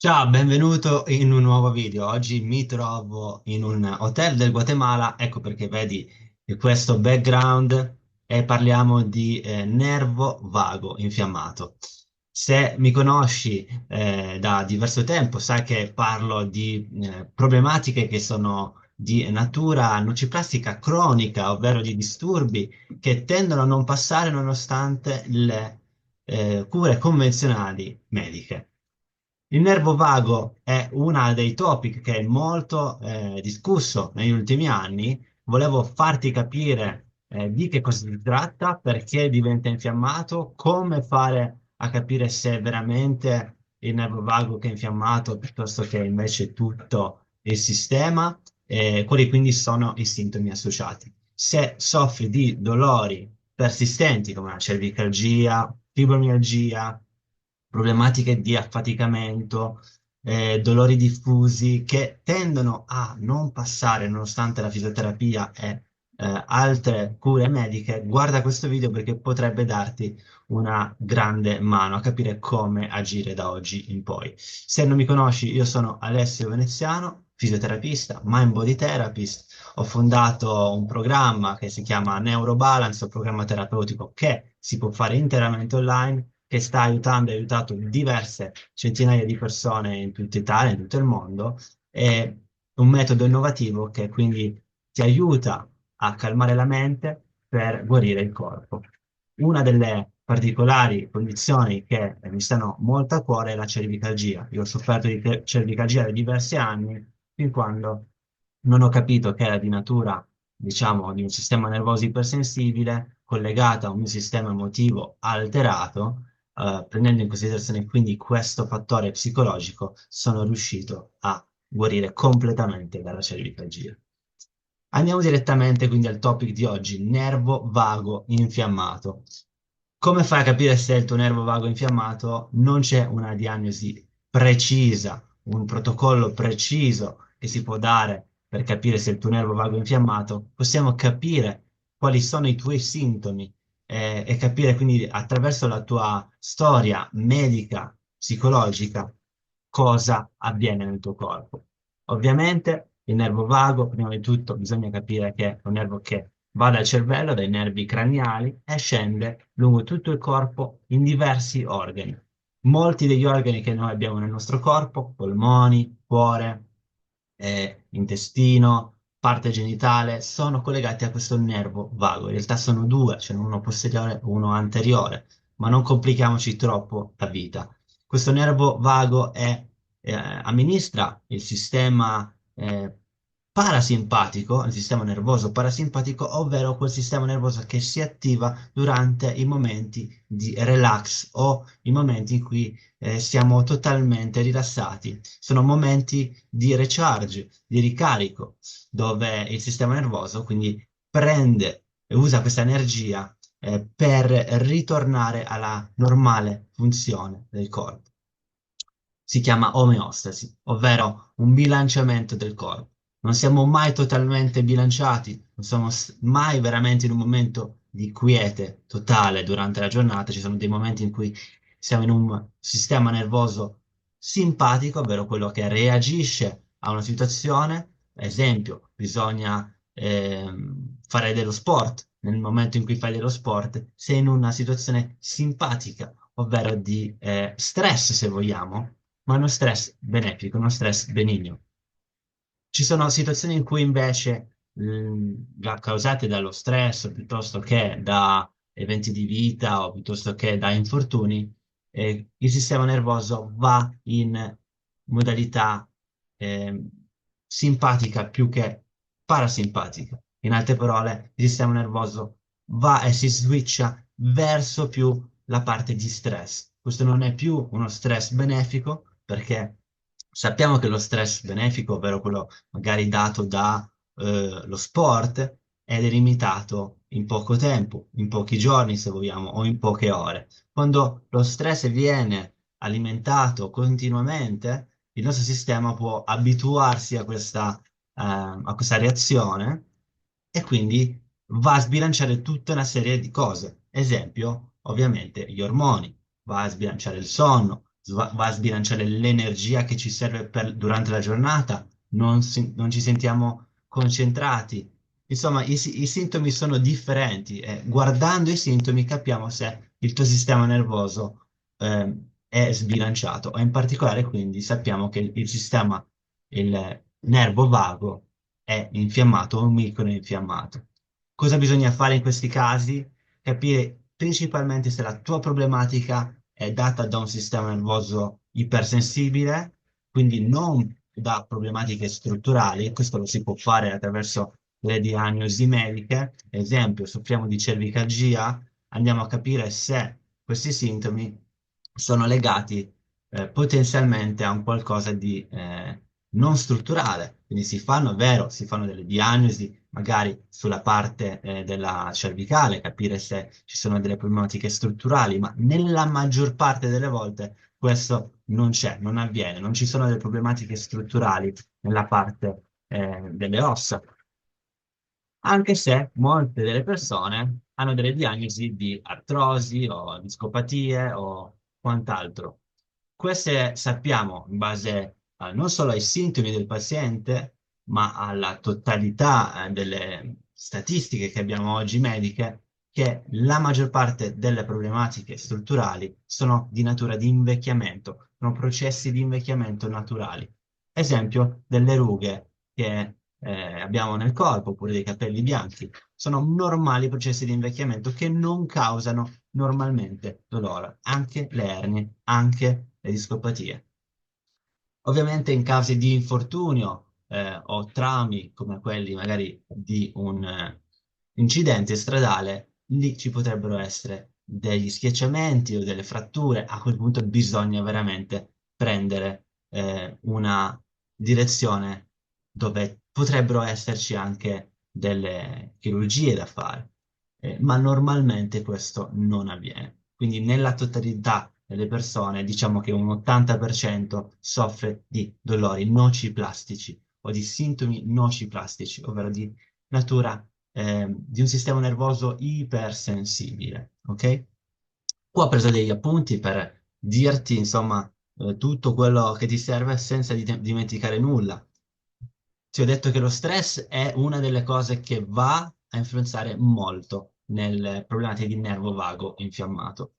Ciao, benvenuto in un nuovo video. Oggi mi trovo in un hotel del Guatemala, ecco perché vedi questo background e parliamo di nervo vago infiammato. Se mi conosci da diverso tempo, sai che parlo di problematiche che sono di natura nociplastica cronica, ovvero di disturbi che tendono a non passare nonostante le cure convenzionali mediche. Il nervo vago è uno dei topic che è molto discusso negli ultimi anni. Volevo farti capire di che cosa si tratta, perché diventa infiammato, come fare a capire se è veramente il nervo vago che è infiammato piuttosto che invece tutto il sistema, quali quindi sono i sintomi associati. Se soffri di dolori persistenti come la cervicalgia, fibromialgia, problematiche di affaticamento, dolori diffusi che tendono a non passare nonostante la fisioterapia e altre cure mediche, guarda questo video perché potrebbe darti una grande mano a capire come agire da oggi in poi. Se non mi conosci, io sono Alessio Veneziano, fisioterapista, mind body therapist. Ho fondato un programma che si chiama Neurobalance, un programma terapeutico che si può fare interamente online, che sta aiutando e ha aiutato diverse centinaia di persone in tutta Italia, in tutto il mondo. È un metodo innovativo che quindi ti aiuta a calmare la mente per guarire il corpo. Una delle particolari condizioni che mi stanno molto a cuore è la cervicalgia. Io ho sofferto di cervicalgia da diversi anni, fin quando non ho capito che era di natura, diciamo, di un sistema nervoso ipersensibile collegato a un mio sistema emotivo alterato, prendendo in considerazione quindi questo fattore psicologico, sono riuscito a guarire completamente dalla cervicalgia. Andiamo direttamente quindi al topic di oggi, nervo vago infiammato. Come fai a capire se il tuo nervo vago è infiammato? Non c'è una diagnosi precisa, un protocollo preciso che si può dare per capire se il tuo nervo vago è infiammato. Possiamo capire quali sono i tuoi sintomi e capire quindi attraverso la tua storia medica, psicologica, cosa avviene nel tuo corpo. Ovviamente il nervo vago, prima di tutto, bisogna capire che è un nervo che va dal cervello, dai nervi craniali e scende lungo tutto il corpo in diversi organi. Molti degli organi che noi abbiamo nel nostro corpo, polmoni, cuore, intestino, parte genitale, sono collegati a questo nervo vago. In realtà sono due, ce n'è uno posteriore e uno anteriore, ma non complichiamoci troppo la vita. Questo nervo vago amministra il sistema parasimpatico, il sistema nervoso parasimpatico, ovvero quel sistema nervoso che si attiva durante i momenti di relax o i momenti in cui siamo totalmente rilassati. Sono momenti di recharge, di ricarico, dove il sistema nervoso quindi prende e usa questa energia per ritornare alla normale funzione del corpo. Si chiama omeostasi, ovvero un bilanciamento del corpo. Non siamo mai totalmente bilanciati, non siamo mai veramente in un momento di quiete totale durante la giornata. Ci sono dei momenti in cui siamo in un sistema nervoso simpatico, ovvero quello che reagisce a una situazione. Esempio, bisogna fare dello sport. Nel momento in cui fai dello sport, sei in una situazione simpatica, ovvero di stress, se vogliamo, ma uno stress benefico, uno stress benigno. Ci sono situazioni in cui invece, causate dallo stress piuttosto che da eventi di vita o piuttosto che da infortuni, il sistema nervoso va in modalità eh, simpatica più che parasimpatica. In altre parole, il sistema nervoso va e si switcha verso più la parte di stress. Questo non è più uno stress benefico perché sappiamo che lo stress benefico, ovvero quello magari dato da lo sport, è delimitato in poco tempo, in pochi giorni se vogliamo, o in poche ore. Quando lo stress viene alimentato continuamente, il nostro sistema può abituarsi a questa reazione e quindi va a sbilanciare tutta una serie di cose. Esempio, ovviamente, gli ormoni, va a sbilanciare il sonno, va a sbilanciare l'energia che ci serve durante la giornata, non ci sentiamo concentrati. Insomma, i sintomi sono differenti e guardando i sintomi capiamo se il tuo sistema nervoso è sbilanciato e in particolare quindi sappiamo che il sistema, il nervo vago è infiammato o microinfiammato. Cosa bisogna fare in questi casi? Capire principalmente se la tua problematica è data da un sistema nervoso ipersensibile, quindi non da problematiche strutturali, questo lo si può fare attraverso le diagnosi mediche, esempio, soffriamo di cervicalgia, andiamo a capire se questi sintomi sono legati potenzialmente a un qualcosa di non strutturale. Quindi si fanno, è vero, si fanno delle diagnosi magari sulla parte della cervicale, capire se ci sono delle problematiche strutturali, ma nella maggior parte delle volte questo non c'è, non avviene, non ci sono delle problematiche strutturali nella parte delle ossa, anche se molte delle persone hanno delle diagnosi di artrosi o discopatie o quant'altro. Queste sappiamo in base non solo ai sintomi del paziente, ma alla totalità delle statistiche che abbiamo oggi mediche, che la maggior parte delle problematiche strutturali sono di natura di invecchiamento, sono processi di invecchiamento naturali. Esempio delle rughe che abbiamo nel corpo, oppure dei capelli bianchi, sono normali processi di invecchiamento che non causano normalmente dolore, anche le ernie, anche le discopatie. Ovviamente in casi di infortunio o traumi come quelli magari di un incidente stradale, lì ci potrebbero essere degli schiacciamenti o delle fratture. A quel punto bisogna veramente prendere una direzione dove potrebbero esserci anche delle chirurgie da fare. Ma normalmente questo non avviene. Quindi nella totalità delle persone diciamo che un 80% soffre di dolori nociplastici o di sintomi nociplastici, ovvero di natura di un sistema nervoso ipersensibile, ok? Qua ho preso degli appunti per dirti, insomma, tutto quello che ti serve senza dimenticare nulla. Ti ho detto che lo stress è una delle cose che va a influenzare molto nel problematiche di nervo vago infiammato.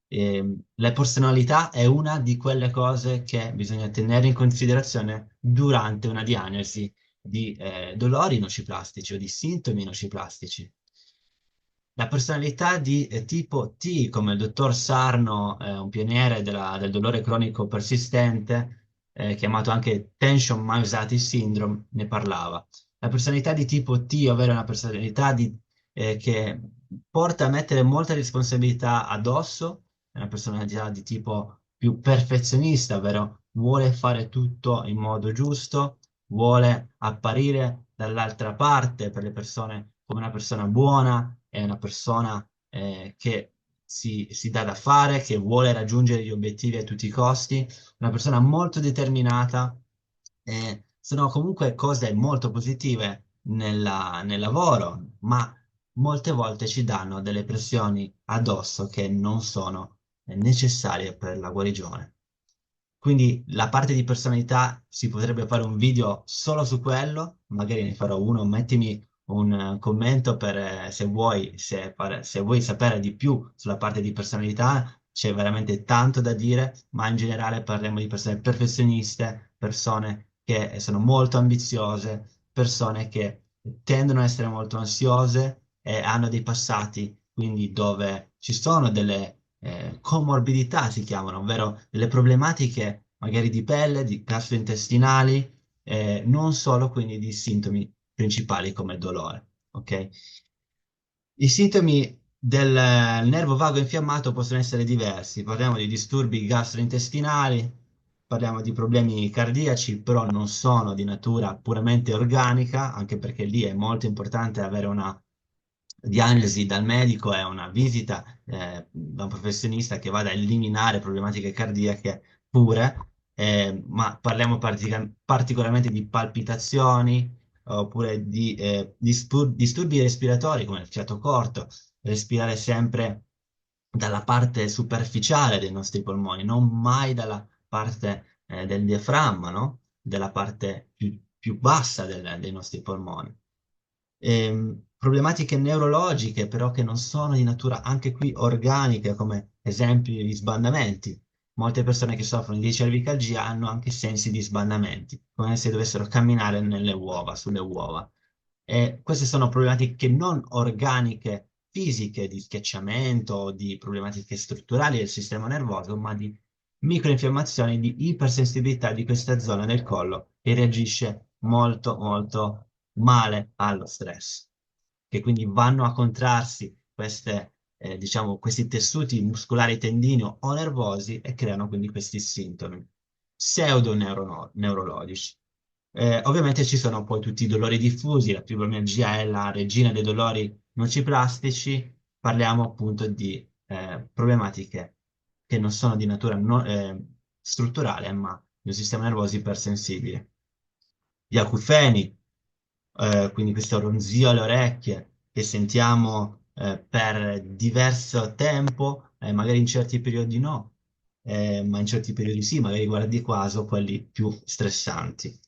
La personalità è una di quelle cose che bisogna tenere in considerazione durante una diagnosi di dolori nociplastici o di sintomi nociplastici. La personalità di tipo T, come il dottor Sarno, un pioniere del dolore cronico persistente, chiamato anche Tension Anxiety Syndrome, ne parlava. La personalità di tipo T, ovvero una personalità che porta a mettere molta responsabilità addosso, è una personalità di tipo più perfezionista, ovvero vuole fare tutto in modo giusto, vuole apparire dall'altra parte per le persone come una persona buona, è una persona che si dà da fare, che vuole raggiungere gli obiettivi a tutti i costi, una persona molto determinata. Sono comunque cose molto positive nel lavoro, ma molte volte ci danno delle pressioni addosso che non sono necessarie per la guarigione. Quindi la parte di personalità si potrebbe fare un video solo su quello, magari ne farò uno, mettimi un commento per se vuoi, se vuoi sapere di più sulla parte di personalità, c'è veramente tanto da dire, ma in generale parliamo di persone perfezioniste, persone che sono molto ambiziose, persone che tendono a essere molto ansiose e hanno dei passati, quindi dove ci sono delle comorbidità, si chiamano, ovvero delle problematiche magari di pelle, di gastrointestinali, non solo quindi di sintomi principali come il dolore, ok? I sintomi del nervo vago infiammato possono essere diversi, parliamo di disturbi gastrointestinali, parliamo di problemi cardiaci, però non sono di natura puramente organica, anche perché lì è molto importante avere una diagnosi dal medico e una visita da un professionista che vada a eliminare problematiche cardiache pure, ma parliamo particolarmente di palpitazioni oppure di disturbi respiratori come il fiato corto, respirare sempre dalla parte superficiale dei nostri polmoni, non mai dalla parte del diaframma, no? Della parte più bassa dei nostri polmoni. Problematiche neurologiche, però, che non sono di natura anche qui organica, come esempio gli sbandamenti. Molte persone che soffrono di cervicalgia hanno anche sensi di sbandamenti, come se dovessero camminare nelle uova, sulle uova. E queste sono problematiche non organiche, fisiche, di schiacciamento, o di problematiche strutturali del sistema nervoso, ma di microinfiammazioni, di ipersensibilità di questa zona del collo che reagisce molto, molto male allo stress, che quindi vanno a contrarsi diciamo, questi tessuti muscolari tendineo o nervosi e creano quindi questi sintomi pseudo-neurologici. Ovviamente ci sono poi tutti i dolori diffusi, la fibromialgia è la regina dei dolori nociplastici, parliamo appunto di problematiche che non sono di natura strutturale, ma di un sistema nervoso ipersensibile. Gli acufeni, quindi questo ronzio alle orecchie che sentiamo per diverso tempo, magari in certi periodi no, ma in certi periodi sì, magari guardi quasi quelli più stressanti.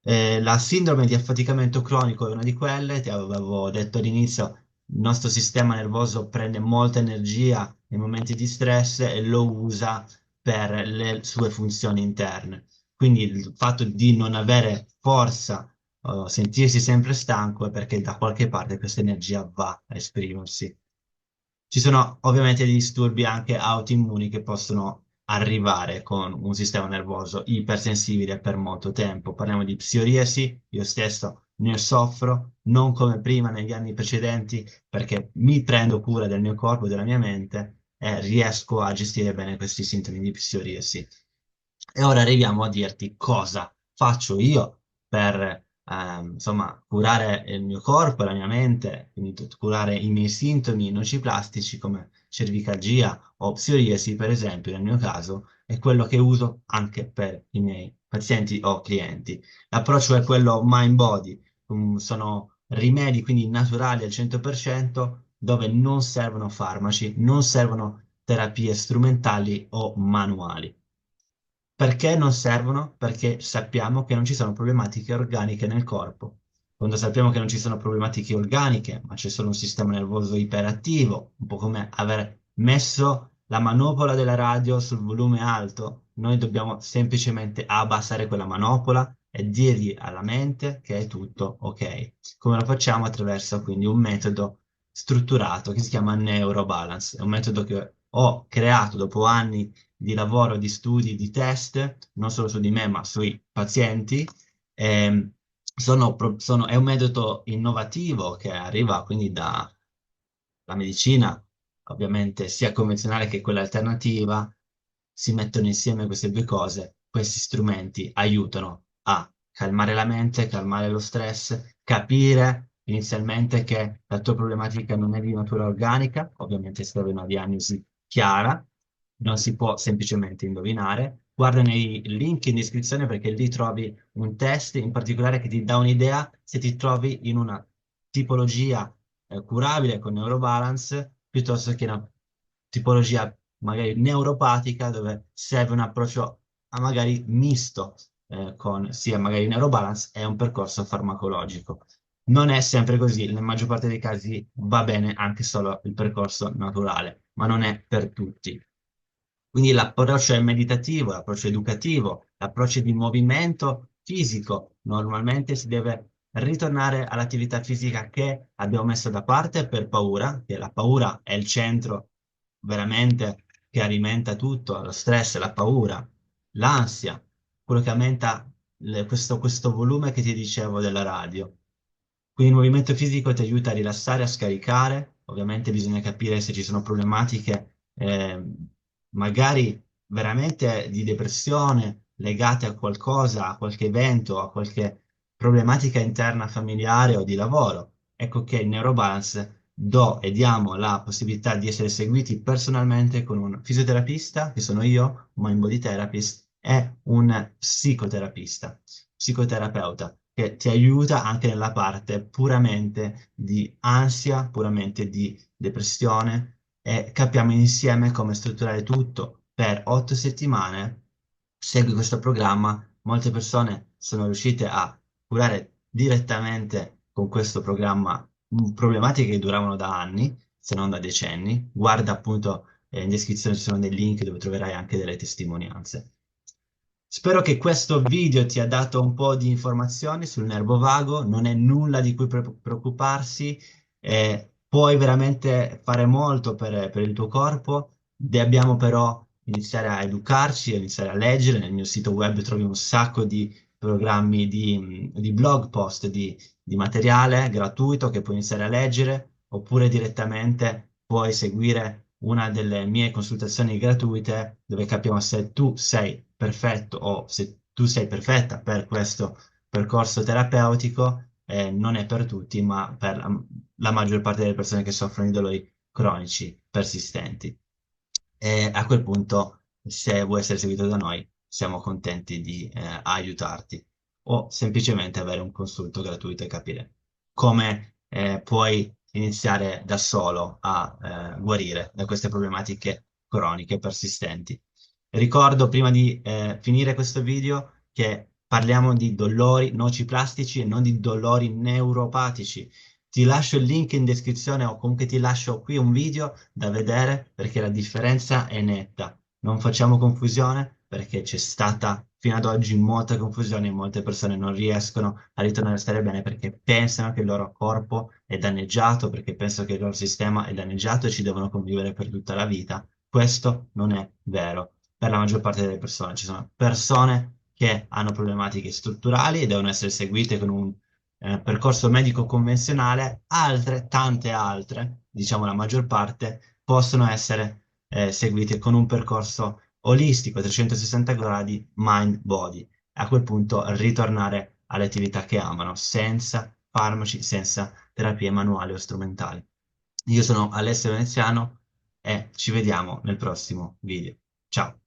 La sindrome di affaticamento cronico è una di quelle, ti avevo detto all'inizio, il nostro sistema nervoso prende molta energia nei momenti di stress e lo usa per le sue funzioni interne. Quindi il fatto di non avere forza o sentirsi sempre stanco è perché da qualche parte questa energia va a esprimersi. Ci sono ovviamente dei disturbi anche autoimmuni che possono arrivare con un sistema nervoso ipersensibile per molto tempo. Parliamo di psoriasi, io stesso ne soffro, non come prima negli anni precedenti, perché mi prendo cura del mio corpo e della mia mente e riesco a gestire bene questi sintomi di psoriasi. E ora arriviamo a dirti cosa faccio io per, insomma, curare il mio corpo e la mia mente, quindi curare i miei sintomi nociplastici come cervicalgia o psoriasi, per esempio, nel mio caso, è quello che uso anche per i miei pazienti o clienti. L'approccio è quello mind body, sono rimedi quindi naturali al 100%, dove non servono farmaci, non servono terapie strumentali o manuali. Perché non servono? Perché sappiamo che non ci sono problematiche organiche nel corpo. Quando sappiamo che non ci sono problematiche organiche, ma c'è solo un sistema nervoso iperattivo, un po' come aver messo la manopola della radio sul volume alto, noi dobbiamo semplicemente abbassare quella manopola e dirgli alla mente che è tutto ok. Come lo facciamo? Attraverso quindi un metodo strutturato che si chiama Neurobalance. È un metodo che ho creato dopo anni di lavoro, di studi, di test, non solo su di me, ma sui pazienti. Ehm, è un metodo innovativo che arriva quindi dalla medicina, ovviamente sia convenzionale che quella alternativa. Si mettono insieme queste due cose, questi strumenti aiutano a calmare la mente, calmare lo stress, capire inizialmente che la tua problematica non è di natura organica, ovviamente serve una diagnosi chiara, non si può semplicemente indovinare. Guarda nei link in descrizione perché lì trovi un test in particolare che ti dà un'idea se ti trovi in una tipologia curabile con Neurobalance piuttosto che una tipologia magari neuropatica dove serve un approccio magari misto con sia magari Neurobalance e un percorso farmacologico. Non è sempre così, nella maggior parte dei casi va bene anche solo il percorso naturale, ma non è per tutti. Quindi l'approccio è meditativo, l'approccio educativo, l'approccio di movimento fisico. Normalmente si deve ritornare all'attività fisica che abbiamo messo da parte per paura, che la paura è il centro veramente che alimenta tutto, lo stress, la paura, l'ansia, quello che aumenta questo volume che ti dicevo della radio. Quindi il movimento fisico ti aiuta a rilassare, a scaricare. Ovviamente bisogna capire se ci sono problematiche, magari veramente di depressione legate a qualcosa, a qualche evento, a qualche problematica interna familiare o di lavoro. Ecco che in Neurobalance do e diamo la possibilità di essere seguiti personalmente con un fisioterapista, che sono io, un mind body therapist, e un psicoterapista, psicoterapeuta che ti aiuta anche nella parte puramente di ansia, puramente di depressione, e capiamo insieme come strutturare tutto. Per 8 settimane segui questo programma. Molte persone sono riuscite a curare direttamente con questo programma problematiche che duravano da anni, se non da decenni. Guarda appunto, in descrizione ci sono dei link dove troverai anche delle testimonianze. Spero che questo video ti ha dato un po' di informazioni sul nervo vago, non è nulla di cui preoccuparsi, puoi veramente fare molto per il tuo corpo, dobbiamo però iniziare a educarci, a iniziare a leggere. Nel mio sito web trovi un sacco di programmi, di blog post, di materiale gratuito che puoi iniziare a leggere, oppure direttamente puoi seguire una delle mie consultazioni gratuite dove capiamo se tu sei perfetto o se tu sei perfetta per questo percorso terapeutico. Non è per tutti, ma per la maggior parte delle persone che soffrono di dolori cronici persistenti. E a quel punto, se vuoi essere seguito da noi, siamo contenti di aiutarti o semplicemente avere un consulto gratuito e capire come puoi iniziare da solo a guarire da queste problematiche croniche persistenti. Ricordo prima di finire questo video che parliamo di dolori nociplastici e non di dolori neuropatici. Ti lascio il link in descrizione o comunque ti lascio qui un video da vedere perché la differenza è netta. Non facciamo confusione perché c'è stata fino ad oggi molta confusione e molte persone non riescono a ritornare a stare bene perché pensano che il loro corpo è danneggiato, perché pensano che il loro sistema è danneggiato e ci devono convivere per tutta la vita. Questo non è vero per la maggior parte delle persone. Ci sono persone che hanno problematiche strutturali e devono essere seguite con un percorso medico convenzionale, altre, tante altre, diciamo la maggior parte, possono essere seguite con un percorso olistico, 360 gradi, mind-body. A quel punto ritornare alle attività che amano, senza farmaci, senza terapie manuali o strumentali. Io sono Alessio Veneziano e ci vediamo nel prossimo video. Ciao!